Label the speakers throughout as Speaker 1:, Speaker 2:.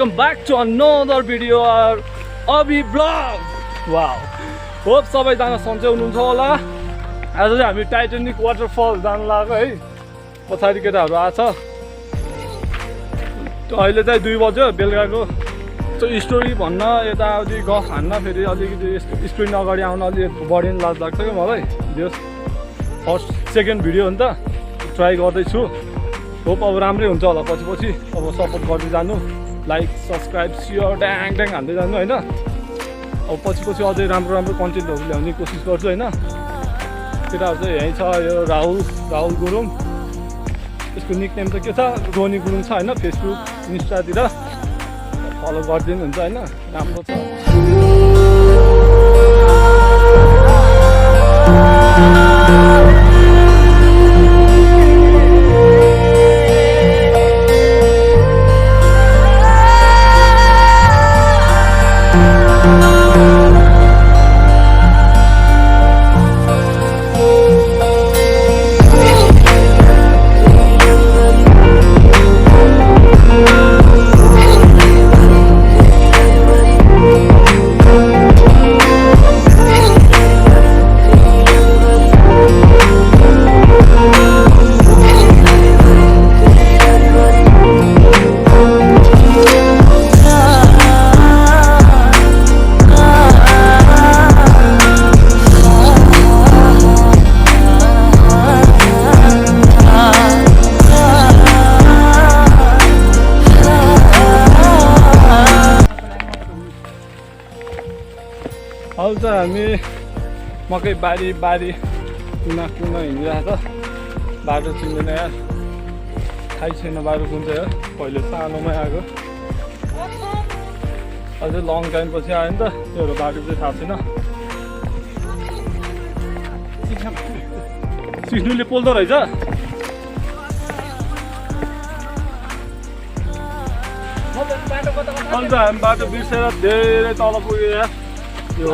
Speaker 1: welcome back to another video or Abhi vlog. Wow. Hope सबैजना सन्चै हुनुहुन्छ होला। आज चाहिँ हामी टाइटानिक वाटरफल जान लाग्यो है। पछाडि केटाहरु आछ। अहिले चाहिँ 2 बज्यो बेलुकाको। स्टोरी भन्न यताउति गफ हान्न फेरि अलिकति स्क्रिन अगाडि आउन अलि बढी लाज लाग्छ के मलाई। यो फर्स्ट सेकेन्ड भिडियो हो नि त। ट्राई गर्दै छु। होप अब राम्रै हुन्छ होला पछि अब सपोर्ट गर्दै जानु। लाइक सब्स्क्राइब शेयर ड्याङ ड्याङ हान्दै जानु हैन। अब पछि अझै राम्रो कन्टेन्टहरु ल्याउने कोसिस गर्छु हैन। केटाहरु चाहिँ यही छ यो राहुल गुरुङ। यसको निकनेम त के छ रोनी गुरुङ छ हैन फेसबुक इन्स्टातिर फलो गरिदिनु हुन्छ हैन। राम्रो छ। अब चाहिँ हामी मकै बारी कुना हिँडिरहेको छ। बाटो चिन्दैन यार। थाहै छैन बाटो कुन चाहिँ हो। पहिले सानोमै आएको अझै लङ टाइम पछि आयो नि त। त्यो बाटो चाहिँ थाहा छैन। सिस्नुले पोल्दो रहेछ। अन्त हामी बाटो बिर्सेर धेरै तल पुग्यो यार। यो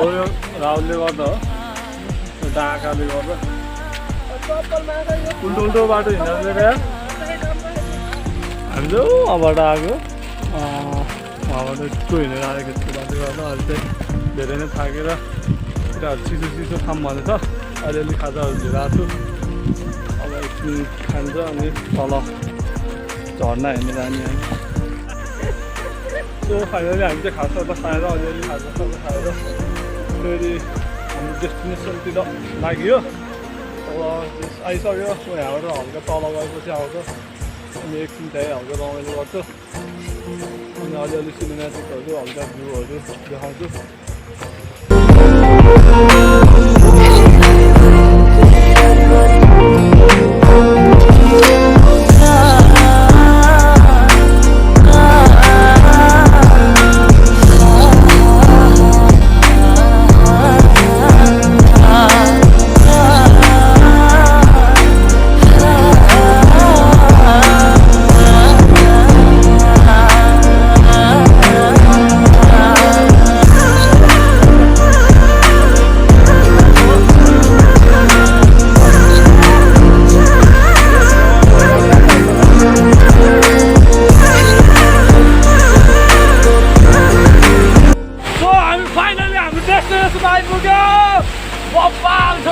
Speaker 1: राहुलले गर्दा हो। डाकाले गर्दा उल्टो बाटो हिँडेर यार। हामी चाहिँ अबाट आएको। उहाँबाट यस्तो हिँडेर आएको यस्तो बाटो गर्दा अहिले चाहिँ धेरै नै थाकेर केटाहरु चिसो खाम भनेछ। अलिअलि खाजाहरू लिएर आएको छु। अब एकछिन खान्छ अनि तल झर्ना हेर्नु जाने हामी। सो फाइनली हामी चाहिँ खाजा खाएर अलिअलि खाजा खाएर फेरि हामी डेस्टिनेसनतिर लाग्यो। अब आइसक्यो। यहाँबाट हल्का तल गएपछि आउँछ। अनि एकछिन त्यही हल्का रमाइलो गर्छु। अनि अलिअलि सिनेमेटिकहरू हल्का भ्यूहरू देखाउँछु।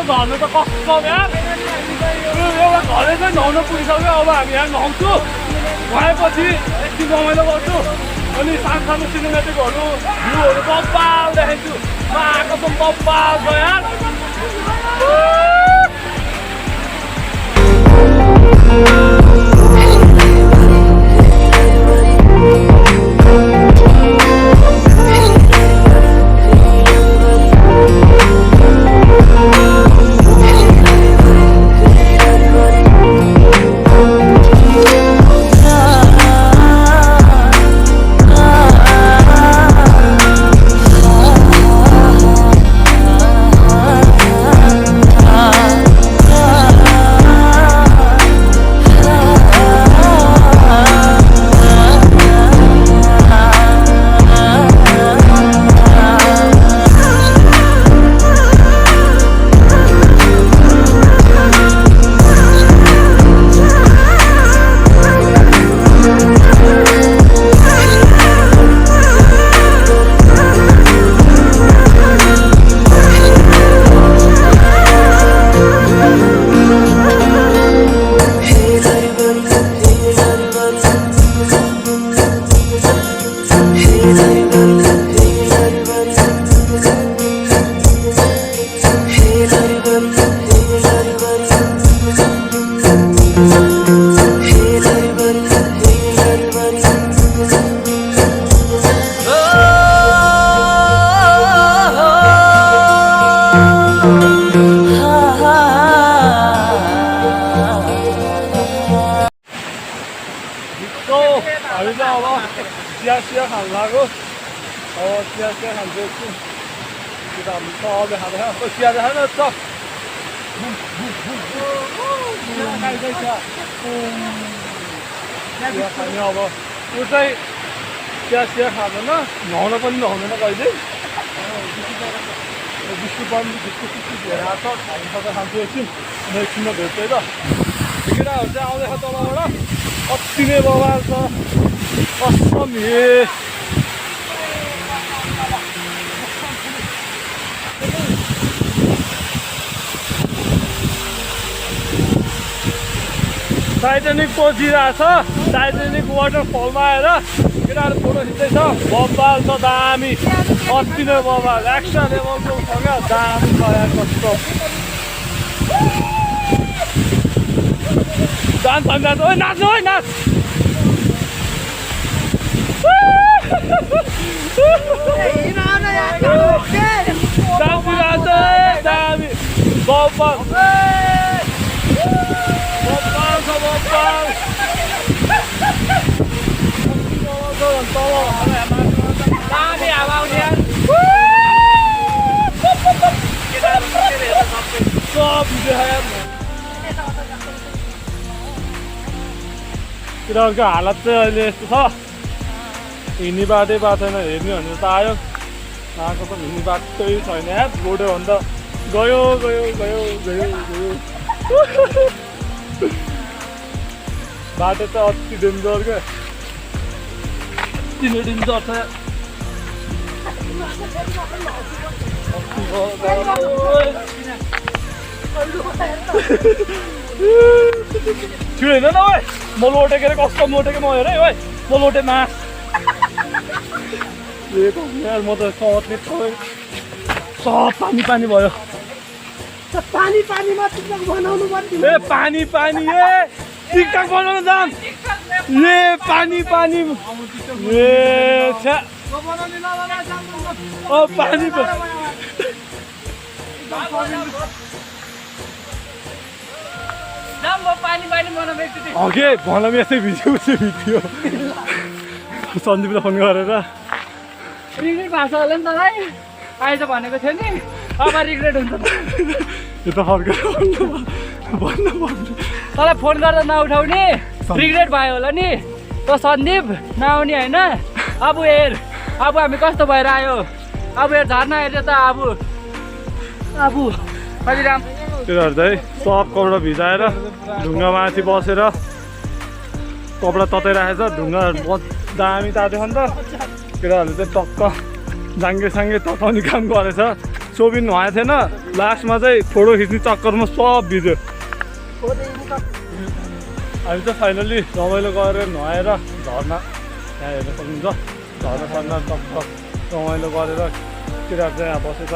Speaker 1: झर्नु त कस्तो यार। एउटा घरै चाहिँ नुहाउन पुगिसक्यो। अब हामी यहाँ नुहाउँछु। नुहाएपछि एकछिन रमाइलो गर्छु। अनि सानो सिनेमेटिकहरू भ्यूहरू बब्बाल देखाउँछु। कसम बब्बाल छ यार। हामी चाहिँ अब चिया खानु लाग्यो अब चिया खान्छ एकछिन त्यो त हामी सबले खाँदैछ चिया खाँदैन चक चिया खाने अब त्यो चाहिँ चिया खाँदैन नुहाउन पनि नहुँदैन कहिले बिस्कुट पनि बिस्कुट हेरेर आएको छ हामी सबै खान्छु एकछिन एकछिनमा भेट्छ है त केटाहरू चाहिँ आउँदैछ तलबाट कति नै बवाल छ कसम टाइटानिक पसिरहेछ टाइटानिक वाटरफलमा आएर केटाहरू फोटो खिच्दैछ बवाल छ दामी कति नै बवाल एक्स्ट्रा लेभलको छ क्या दामी छ यार कस्तो डान्स नाच ओइ नाच ओइ नाच दामी बवाल दामी हावा आउने यार केटाहरूको हालत चाहिँ अहिले यस्तो छ हिँड्ने बाटै बाटो छैन हेर्ने भनेर त आयो आएको त हिँड्ने बाटै छैन यार रोड्यो भने त गयो गयो गयो गयो गयो बाटो चाहिँ अति डेन्जर क्या अति नै डेन्जर छ छिटो हेर्न न ओए म लोटेको अरे कस्तो लोटेको म हेर है ओए म लोटे मास म त सतले सब पानी पानी भयो
Speaker 2: पानी पानीमा टिकटक बनाउनु पर्छ
Speaker 1: ए पानी पानी ए टिकटक बनाउन जाम ए पानी पानी ए छ्या ओ पानी ओके भनौँ यस्तै भिडियो सन्दीपलाई फोन गरेर
Speaker 2: रिग्रेट भएको छ होला नि त है आइज भनेको थियो नि अब रिग्रेट हुन्छ
Speaker 1: यो त फर्केर भन्नु
Speaker 2: तँलाई फोन गर्दा नउठाउने रिग्रेट भयो होला नि त सन्दीप नआउने होइन अब हेर अब हामी कस्तो भएर आयो अब हेर झर्ना हेर्यो त अब कति राम्रो
Speaker 1: त्योहरू चाहिँ सब कपडा भिजाएर ढुङ्गा माथि बसेर कपडा तताइराखेछ ढुङ्गा दामी तातेछ नि त केटाहरूले चाहिँ टक्क जाङ्गे तताउने काम गरेछ सोबिन नुहाएको थिएन लास्टमा चाहिँ फोटो खिच्ने चक्करमा सब भिज्यो हामी चाहिँ फाइनल्ली रमाइलो गरेर नुहाएर झर्ना त्यहाँ हेर्न सक्नुहुन्छ झर्ना सर्ना टक्क रमाइलो गरेर केटाहरू चाहिँ यहाँ बसेछ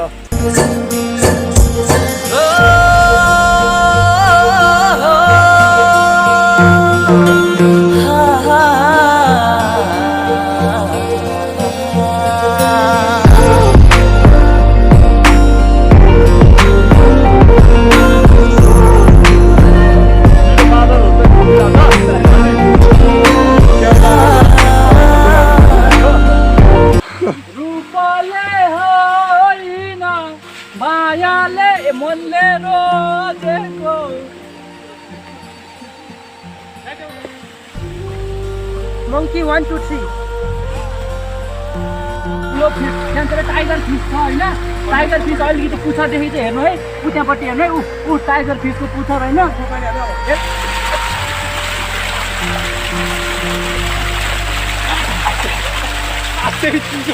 Speaker 2: monkey 1 2 3 यो फिस त्यहाँतिर टाइगर फिस छ होइन टाइगर फिस अलिकति पुच्छरदेखि चाहिँ हेर्नु है त्यहाँपट्टि हेर्नु है ऊ टाइगर फिसको पुच्छर होइन
Speaker 1: त्यही चिज